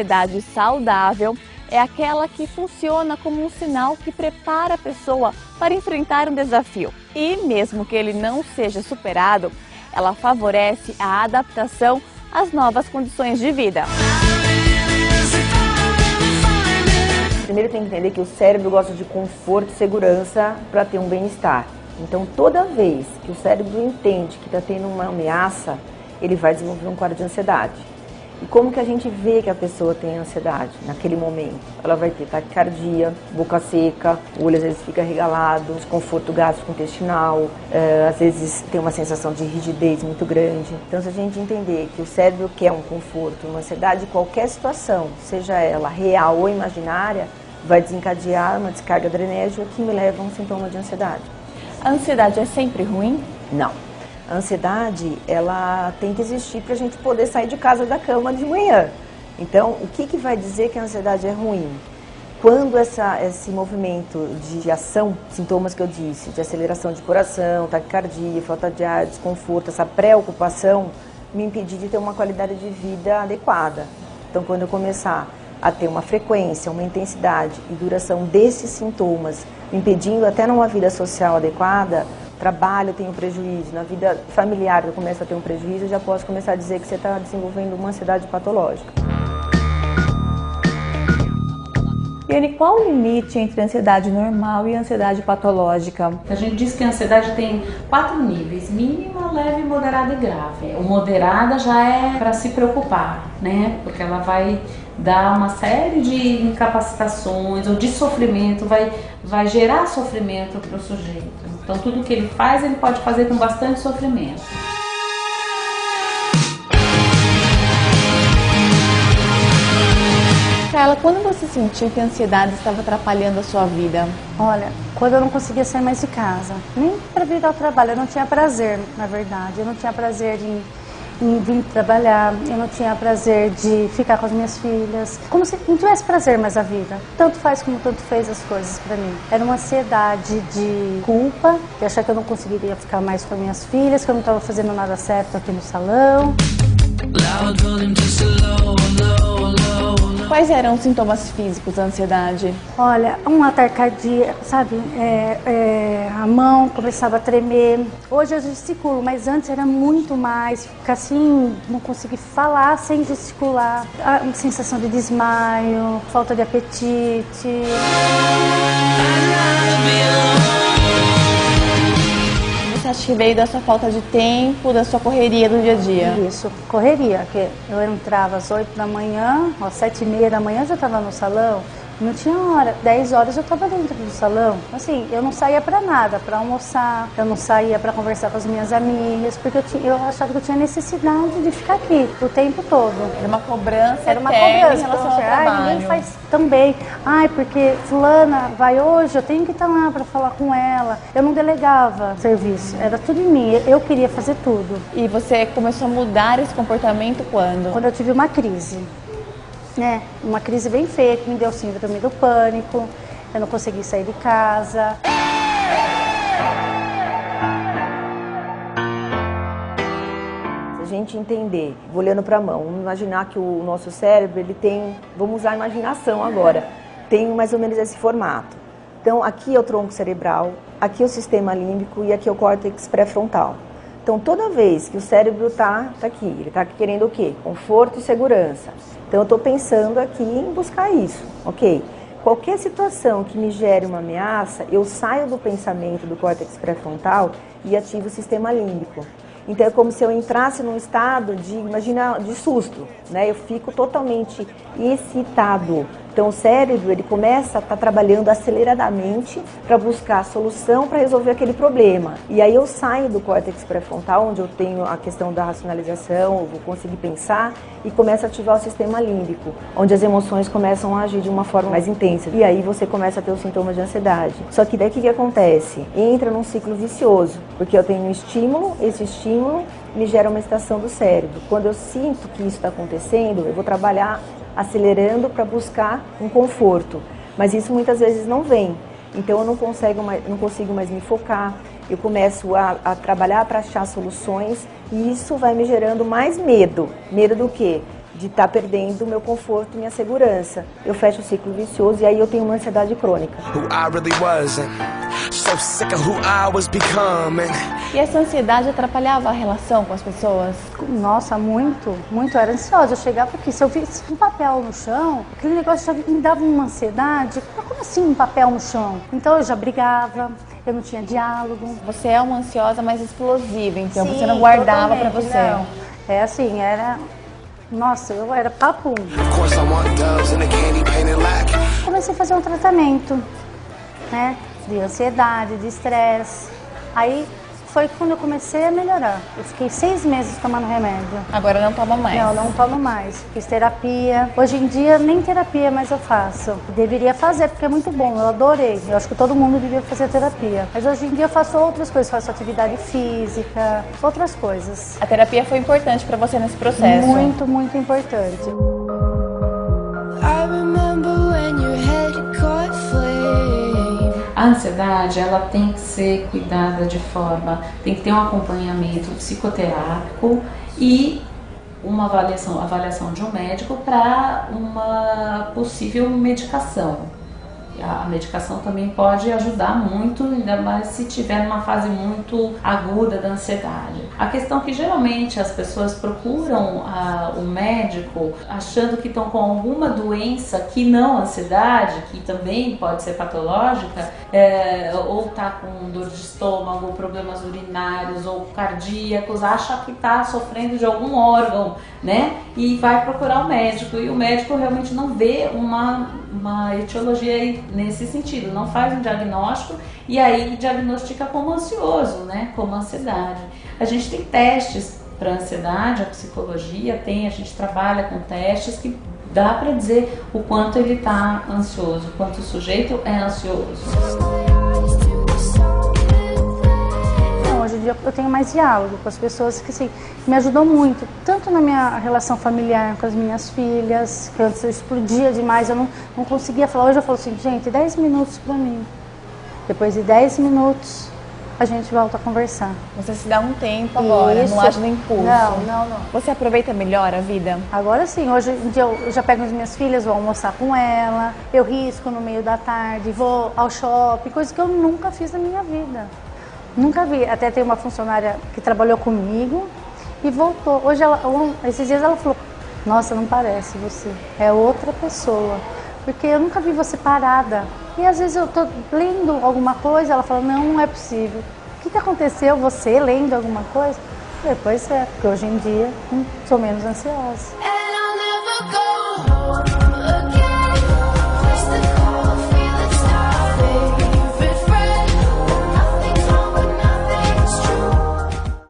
ansiedade saudável é aquela que funciona como um sinal que prepara a pessoa para enfrentar um desafio. E mesmo que ele não seja superado, ela favorece a adaptação às novas condições de vida. Primeiro tem que entender que o cérebro gosta de conforto e segurança para ter um bem-estar. Então toda vez que o cérebro entende que está tendo uma ameaça, ele vai desenvolver um quadro de ansiedade. E como que a gente vê que a pessoa tem ansiedade naquele momento? Ela vai ter taquicardia, boca seca, o olho às vezes fica regalado, desconforto gastrointestinal, às vezes tem uma sensação de rigidez muito grande. Então se a gente entender que o cérebro quer um conforto, uma ansiedade, qualquer situação, seja ela real ou imaginária, vai desencadear uma descarga adrenérgica que me leva a um sintoma de ansiedade. A ansiedade é sempre ruim? Não. A ansiedade, ela tem que existir para a gente poder sair de casa da cama de manhã. Então, o que vai dizer que a ansiedade é ruim? Quando esse movimento de ação, sintomas que eu disse, de aceleração de coração, taquicardia, falta de ar, desconforto, essa preocupação, me impedir de ter uma qualidade de vida adequada. Então, quando eu começar a ter uma frequência, uma intensidade e duração desses sintomas, me impedindo até numa vida social adequada, trabalho eu tenho prejuízo, na vida familiar eu começo a ter um prejuízo, eu já posso começar a dizer que você está desenvolvendo uma ansiedade patológica. Iane, qual o limite entre a ansiedade normal e a ansiedade patológica? A gente diz que a ansiedade tem 4 níveis: mínima, leve, moderada e grave. O moderada já é para se preocupar, né? Porque ela vai dar uma série de incapacitações ou de sofrimento, vai gerar sofrimento para o sujeito. Então tudo que ele faz, ele pode fazer com bastante sofrimento. Carla, quando você sentiu que a ansiedade estava atrapalhando a sua vida? Olha, quando eu não conseguia sair mais de casa, nem para vir ao trabalho, eu não tinha prazer, na verdade. Eu não tinha prazer em vir trabalhar, eu não tinha prazer de ficar com as minhas filhas. Como se não tivesse prazer mais a vida. Tanto faz como tanto fez as coisas para mim. Era uma ansiedade de culpa, de achar que eu não conseguiria ficar mais com as minhas filhas, que eu não estava fazendo nada certo aqui no salão. Quais eram os sintomas físicos da ansiedade? Olha, uma taquicardia, sabe? A mão começava a tremer. Hoje eu gesticulo, mas antes era muito mais. Ficar assim, não conseguir falar sem gesticular. A sensação de desmaio, falta de apetite. Você acha que veio da sua falta de tempo, da sua correria do dia a dia? Isso, correria, porque eu entrava às 8 da manhã, às 7h30 da manhã eu já estava no salão, não tinha hora, 10 horas eu estava dentro do salão. Assim, eu não saía para nada, para almoçar, eu não saía para conversar com as minhas amigas, porque eu achava que eu tinha necessidade de ficar aqui o tempo todo. Era uma cobrança. Era uma cobrança em relação ao trabalho. Ninguém faz também. Ai, porque fulana vai hoje, eu tenho que estar lá para falar com ela. Eu não delegava serviço, era tudo em mim, eu queria fazer tudo. E você começou a mudar esse comportamento quando? Quando eu tive uma crise. Uma crise bem feia que me deu síndrome do pânico, eu não consegui sair de casa. Se a gente entender, olhando para a mão, vamos imaginar que o nosso cérebro, ele tem, vamos usar a imaginação agora, tem mais ou menos esse formato. Então aqui é o tronco cerebral, aqui é o sistema límbico e aqui é o córtex pré-frontal. Então toda vez que o cérebro tá aqui, ele está querendo o quê? Conforto e segurança. Então eu estou pensando aqui em buscar isso, ok? Qualquer situação que me gere uma ameaça, eu saio do pensamento do córtex pré-frontal e ativo o sistema límbico. Então é como se eu entrasse num estado de susto, né? Eu fico totalmente excitado. Então o cérebro, ele começa a estar trabalhando aceleradamente para buscar a solução para resolver aquele problema. E aí eu saio do córtex pré-frontal, onde eu tenho a questão da racionalização, eu vou conseguir pensar, e começo a ativar o sistema límbico, onde as emoções começam a agir de uma forma mais intensa. E aí você começa a ter os sintomas de ansiedade. Só que daí o que acontece? Entra num ciclo vicioso, porque eu tenho um estímulo, esse estímulo me gera uma excitação do cérebro. Quando eu sinto que isso está acontecendo, eu vou trabalhar acelerando para buscar um conforto, mas isso muitas vezes não vem, então eu não consigo mais me focar, eu começo a trabalhar para achar soluções e isso vai me gerando mais medo. Medo do quê? de estar perdendo o meu conforto, minha segurança. Eu fecho o ciclo vicioso e aí eu tenho uma ansiedade crônica. E essa ansiedade atrapalhava a relação com as pessoas? Nossa, muito, muito. Eu era ansiosa. Eu chegava aqui, se eu visse um papel no chão, aquele negócio já me dava uma ansiedade. Como assim um papel no chão? Então eu já brigava, eu não tinha diálogo. Você é uma ansiosa mais explosiva, então Sim, você não guardava pra totalmente, você. não. É assim, era... Nossa, eu era papum. Comecei a fazer um tratamento, né? De ansiedade, de estresse. Aí foi quando eu comecei a melhorar. Eu fiquei 6 meses tomando remédio. Agora não toma mais? Não, não tomo mais. Fiz terapia. Hoje em dia nem terapia mais eu faço. Deveria fazer porque é muito bom, eu adorei. Eu acho que todo mundo deveria fazer terapia. Mas hoje em dia eu faço outras coisas, faço atividade física, outras coisas. A terapia foi importante pra você nesse processo? Muito, muito importante. A ansiedade, ela tem que ser cuidada de forma, tem que ter um acompanhamento psicoterápico e uma avaliação de um médico para uma possível medicação. A medicação também pode ajudar muito, ainda mais se tiver numa fase muito aguda da ansiedade. A questão é que geralmente as pessoas procuram o médico achando que estão com alguma doença que não ansiedade, que também pode ser patológica, ou está com dor de estômago, problemas urinários ou cardíacos, acha que está sofrendo de algum órgão, né? E vai procurar o médico, e o médico realmente não vê uma etiologia nesse sentido, não faz um diagnóstico e aí diagnostica como ansioso, né? Como ansiedade. A gente tem testes para ansiedade, a psicologia tem, a gente trabalha com testes que dá para dizer o quanto ele está ansioso, o quanto o sujeito é ansioso. Hoje em dia eu tenho mais diálogo com as pessoas que assim, me ajudou muito, tanto na minha relação familiar com as minhas filhas, que antes eu explodia demais, eu não conseguia falar. Hoje eu falo assim, gente, 10 minutos pra mim. Depois de 10 minutos a gente volta a conversar. Você se dá um tempo agora, Isso. não age no impulso. Não. Você aproveita melhor a vida? Agora sim, hoje em dia eu já pego as minhas filhas, vou almoçar com ela, eu risco no meio da tarde, vou ao shopping, coisa que eu nunca fiz na minha vida. Nunca vi. Até tem uma funcionária que trabalhou comigo e voltou. Hoje, esses dias ela falou, nossa, não parece você, é outra pessoa. Porque eu nunca vi você parada. E às vezes eu tô lendo alguma coisa, ela fala, não é possível. O que aconteceu, você lendo alguma coisa? Pois é, porque hoje em dia sou menos ansiosa.